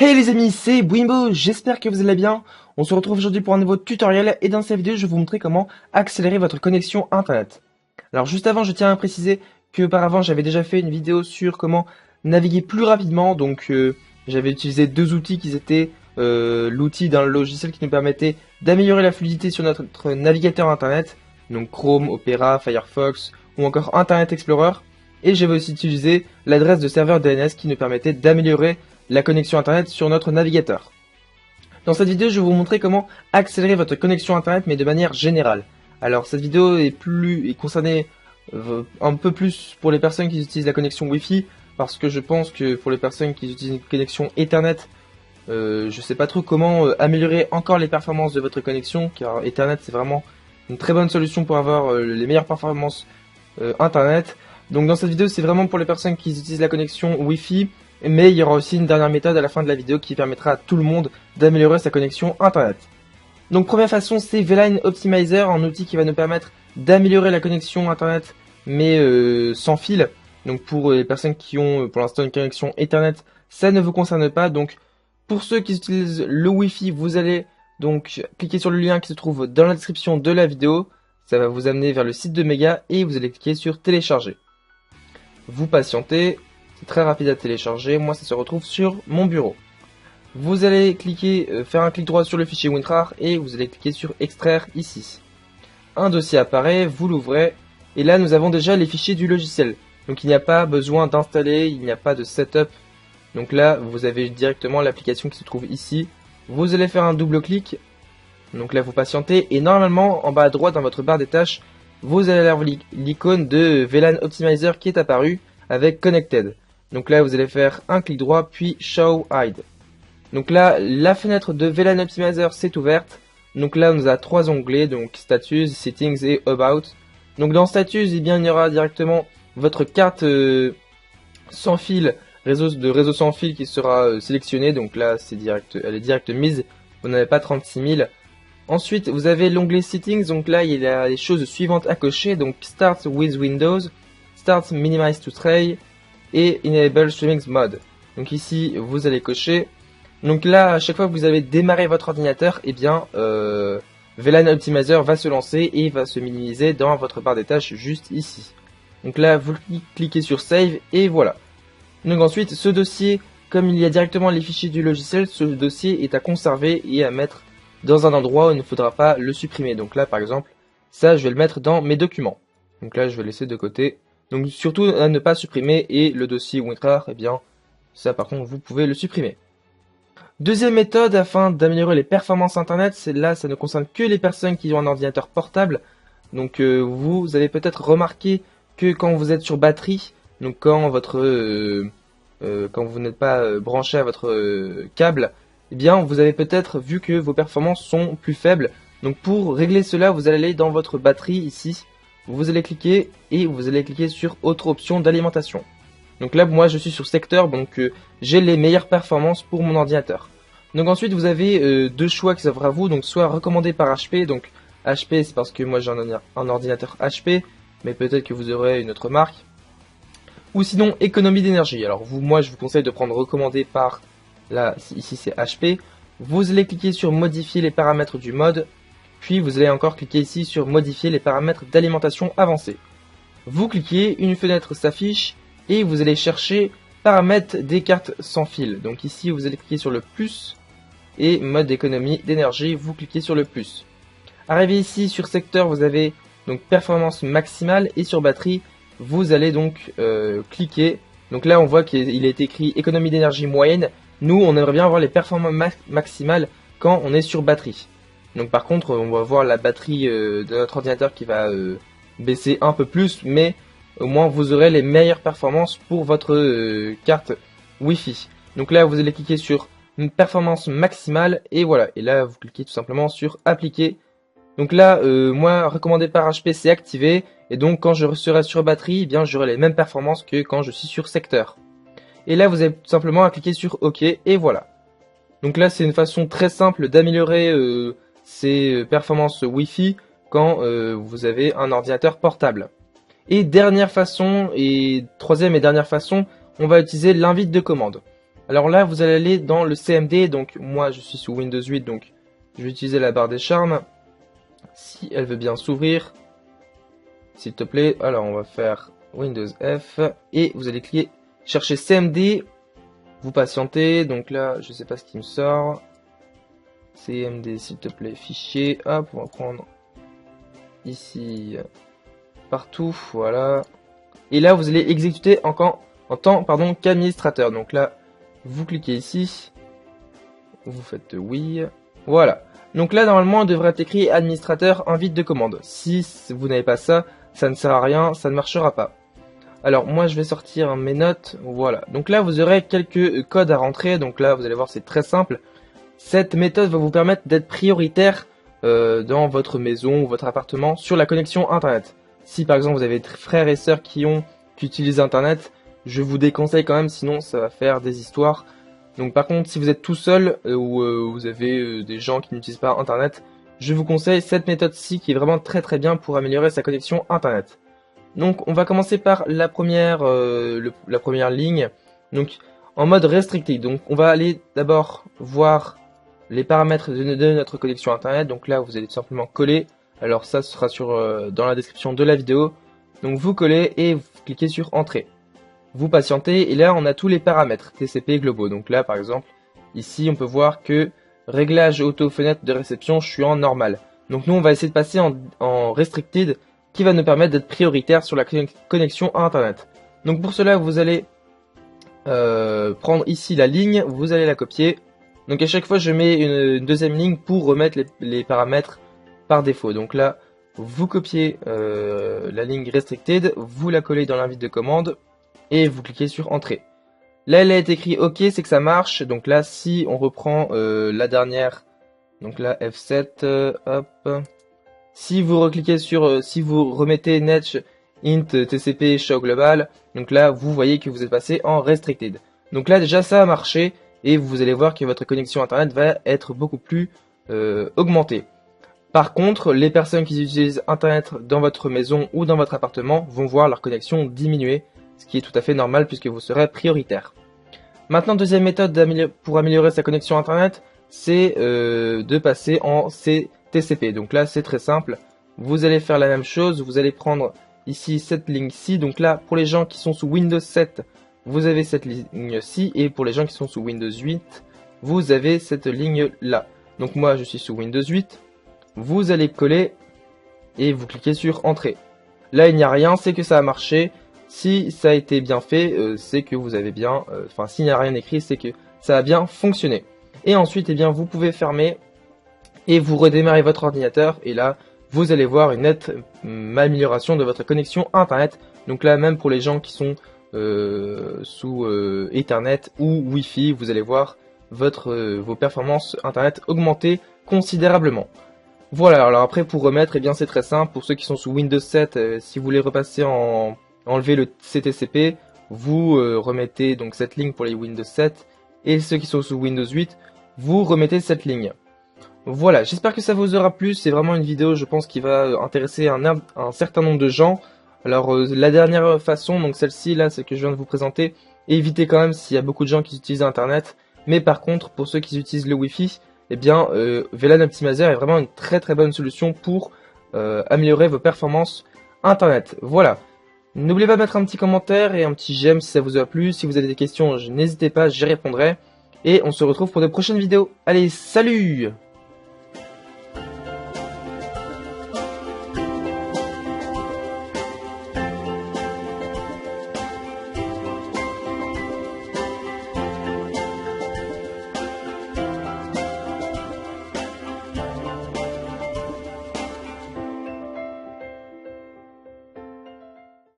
Hey les amis, c'est Bwimbo, j'espère que vous allez bien. On se retrouve aujourd'hui pour un nouveau tutoriel et dans cette vidéo je vais vous montrer comment accélérer votre connexion internet. Alors juste avant je tiens à préciser qu'auparavant j'avais déjà fait une vidéo sur comment naviguer plus rapidement. Donc j'avais utilisé deux outils qui étaient l'outil d'un logiciel qui nous permettait d'améliorer la fluidité sur notre navigateur internet, donc Chrome, Opera, Firefox ou encore Internet Explorer. Et j'avais aussi utilisé l'adresse de serveur DNS qui nous permettait d'améliorer la connexion internet sur notre navigateur. Dans cette vidéo, je vais vous montrer comment accélérer votre connexion internet, mais de manière générale. Alors cette vidéo est concernée un peu plus pour les personnes qui utilisent la connexion Wi-Fi, parce que je pense que pour les personnes qui utilisent une connexion Ethernet, je sais pas trop comment améliorer encore les performances de votre connexion, car Ethernet c'est vraiment une très bonne solution pour avoir les meilleures performances internet. Donc dans cette vidéo, c'est vraiment pour les personnes qui utilisent la connexion Wi-Fi. Mais il y aura aussi une dernière méthode à la fin de la vidéo qui permettra à tout le monde d'améliorer sa connexion internet. Donc première façon, c'est VLAN Optimizer, un outil qui va nous permettre d'améliorer la connexion internet mais sans fil. Donc pour les personnes qui ont pour l'instant une connexion Ethernet, ça ne vous concerne pas. Donc pour ceux qui utilisent le Wi-Fi, vous allez donc cliquer sur le lien qui se trouve dans la description de la vidéo. Ça va vous amener vers le site de Mega et vous allez cliquer sur télécharger. Vous patientez. C'est très rapide à télécharger, moi ça se retrouve sur mon bureau. Vous allez cliquer, faire un clic droit sur le fichier WinRAR et vous allez cliquer sur extraire ici. Un dossier apparaît, vous l'ouvrez et là nous avons déjà les fichiers du logiciel. Donc il n'y a pas besoin d'installer, il n'y a pas de setup. Donc là vous avez directement l'application qui se trouve ici. Vous allez faire un double clic. Donc là vous patientez et normalement en bas à droite dans votre barre des tâches, vous allez avoir l'icône de VLAN Optimizer qui est apparue avec Connected. Donc là, vous allez faire un clic droit, puis Show Hide. Donc là, la fenêtre de VLAN Optimizer s'est ouverte. Donc là, on a trois onglets, donc Status, Settings et About. Donc dans Status, eh bien, il y aura directement votre carte sans fil, réseau sans fil qui sera sélectionnée. Donc là, c'est direct, elle est direct mise. Vous n'avez pas 36 000. Ensuite, vous avez l'onglet Settings. Donc là, il y a les choses suivantes à cocher. Donc Start with Windows, Start Minimize to Tray et Enable Streaming Mode. Donc ici, vous allez cocher. Donc là, à chaque fois que vous avez démarré votre ordinateur, eh bien, VLAN Optimizer va se lancer et va se minimiser dans votre barre des tâches juste ici. Donc là, vous cliquez sur Save et voilà. Donc ensuite, ce dossier, comme il y a directement les fichiers du logiciel, ce dossier est à conserver et à mettre dans un endroit où il ne faudra pas le supprimer. Donc là, par exemple, ça, je vais le mettre dans mes documents. Donc là, je vais laisser de côté. Donc surtout à ne pas supprimer et le dossier WinRAR, eh bien ça par contre vous pouvez le supprimer. Deuxième méthode afin d'améliorer les performances internet, c'est là ça ne concerne que les personnes qui ont un ordinateur portable. Donc vous avez peut-être remarqué que quand vous êtes sur batterie, donc quand quand vous n'êtes pas branché à votre câble, eh bien vous avez peut-être vu que vos performances sont plus faibles. Donc pour régler cela, vous allez aller dans votre batterie ici. Vous allez cliquer et vous allez cliquer sur autre option d'alimentation. Donc là moi je suis sur secteur, donc j'ai les meilleures performances pour mon ordinateur. Donc ensuite vous avez deux choix qui s'offrent à vous, donc soit recommandé par HP, donc HP c'est parce que moi j'ai un ordinateur HP, mais peut-être que vous aurez une autre marque. Ou sinon économie d'énergie. Alors moi je vous conseille de prendre recommandé par, là ici c'est HP. Vous allez cliquer sur modifier les paramètres du mode. Puis vous allez encore cliquer ici sur modifier les paramètres d'alimentation avancée. Vous cliquez, une fenêtre s'affiche et vous allez chercher paramètres des cartes sans fil. Donc ici vous allez cliquer sur le plus et mode d'économie d'énergie, vous cliquez sur le plus. Arrivé ici sur secteur, vous avez donc performance maximale et sur batterie, vous allez donc cliquer. Donc là on voit qu'il est écrit économie d'énergie moyenne. Nous on aimerait bien avoir les performances maximales quand on est sur batterie. Donc par contre, on va voir la batterie de notre ordinateur qui va baisser un peu plus, mais au moins vous aurez les meilleures performances pour votre carte Wi-Fi. Donc là, vous allez cliquer sur une performance maximale et voilà. Et là, vous cliquez tout simplement sur appliquer. Donc là, moi, recommandé par HP, c'est activé. Et donc quand je serai sur batterie, eh bien j'aurai les mêmes performances que quand je suis sur secteur. Et là, vous avez tout simplement à cliquer sur OK et voilà. Donc là, c'est une façon très simple d'améliorer ces performances Wi-Fi quand vous avez un ordinateur portable. Et dernière façon, et troisième et dernière façon, on va utiliser l'invite de commande. Alors là, vous allez aller dans le CMD, donc moi je suis sous Windows 8, donc je vais utiliser la barre des charmes. Si elle veut bien s'ouvrir, s'il te plaît. Alors on va faire Windows F, et vous allez cliquer, chercher CMD, vous patientez, donc là je sais pas ce qui me sort. CMD s'il te plaît, fichier, hop, on va prendre ici, partout, voilà. Et là vous allez exécuter en tant qu'administrateur, donc là vous cliquez ici, vous faites oui, voilà. Donc là normalement il devrait être écrit administrateur invite de commande. Si vous n'avez pas ça, ça ne sert à rien, ça ne marchera pas. Alors moi je vais sortir mes notes, voilà. Donc là vous aurez quelques codes à rentrer, donc là vous allez voir c'est très simple. Cette méthode va vous permettre d'être prioritaire dans votre maison ou votre appartement sur la connexion internet. Si par exemple vous avez des frères et sœurs qui utilisent internet, je vous déconseille quand même, sinon ça va faire des histoires. Donc par contre si vous êtes tout seul ou vous avez des gens qui n'utilisent pas internet, je vous conseille cette méthode-ci qui est vraiment très très bien pour améliorer sa connexion internet. Donc on va commencer par la première ligne, donc en mode restricted. Donc on va aller d'abord voir les paramètres de notre connexion internet. Donc là vous allez tout simplement coller, alors ça sera dans la description de la vidéo. Donc vous collez et vous cliquez sur entrée. Vous patientez et là on a tous les paramètres TCP globaux. Donc là par exemple ici on peut voir que réglage auto fenêtre de réception, je suis en normal. Donc nous on va essayer de passer en restricted, qui va nous permettre d'être prioritaire sur la connexion à internet. Donc pour cela vous allez prendre ici la ligne, vous allez la copier. Donc à chaque fois je mets une deuxième ligne pour remettre les paramètres par défaut. Donc là vous copiez la ligne restricted, vous la collez dans l'invite de commande et vous cliquez sur entrée. Là elle a été écrit OK, c'est que ça marche. Donc là si on reprend la dernière, donc là F7, hop. Si vous recliquez sur, si vous remettez net int tcp show global, donc là vous voyez que vous êtes passé en restricted. Donc là déjà ça a marché et vous allez voir que votre connexion internet va être beaucoup plus augmentée. Par contre, les personnes qui utilisent internet dans votre maison ou dans votre appartement vont voir leur connexion diminuer, ce qui est tout à fait normal puisque vous serez prioritaire. Maintenant, deuxième méthode pour améliorer sa connexion internet, c'est de passer en TCP. Donc là c'est très simple, vous allez faire la même chose, vous allez prendre ici cette ligne-ci. Donc là pour les gens qui sont sous Windows 7, vous avez cette ligne-ci, et pour les gens qui sont sous Windows 8, vous avez cette ligne-là. Donc moi je suis sous Windows 8, vous allez coller et vous cliquez sur entrée. Là il n'y a rien, c'est que ça a marché. Si ça a été bien fait, c'est que vous avez bien, enfin s'il n'y a rien écrit, c'est que ça a bien fonctionné. Et ensuite, eh bien, vous pouvez fermer et vous redémarrez votre ordinateur, et là vous allez voir une nette amélioration de votre connexion internet. Donc là même pour les gens qui sont sous Ethernet ou Wi-Fi, vous allez voir vos performances internet augmenter considérablement. Voilà, alors après pour remettre, eh bien c'est très simple. Pour ceux qui sont sous Windows 7, si vous voulez repasser enlever le CTCP, vous remettez donc cette ligne pour les Windows 7, et ceux qui sont sous Windows 8, vous remettez cette ligne. Voilà, j'espère que ça vous aura plu. C'est vraiment une vidéo, je pense, qui va intéresser un certain nombre de gens. Alors la dernière façon, donc celle-ci là, c'est que je viens de vous présenter, évitez quand même s'il y a beaucoup de gens qui utilisent internet. Mais par contre, pour ceux qui utilisent le Wi-Fi, eh bien VLAN Optimizer est vraiment une très très bonne solution pour améliorer vos performances internet. Voilà. N'oubliez pas de mettre un petit commentaire et un petit j'aime si ça vous a plu. Si vous avez des questions, n'hésitez pas, j'y répondrai. Et on se retrouve pour de prochaines vidéos. Allez, salut!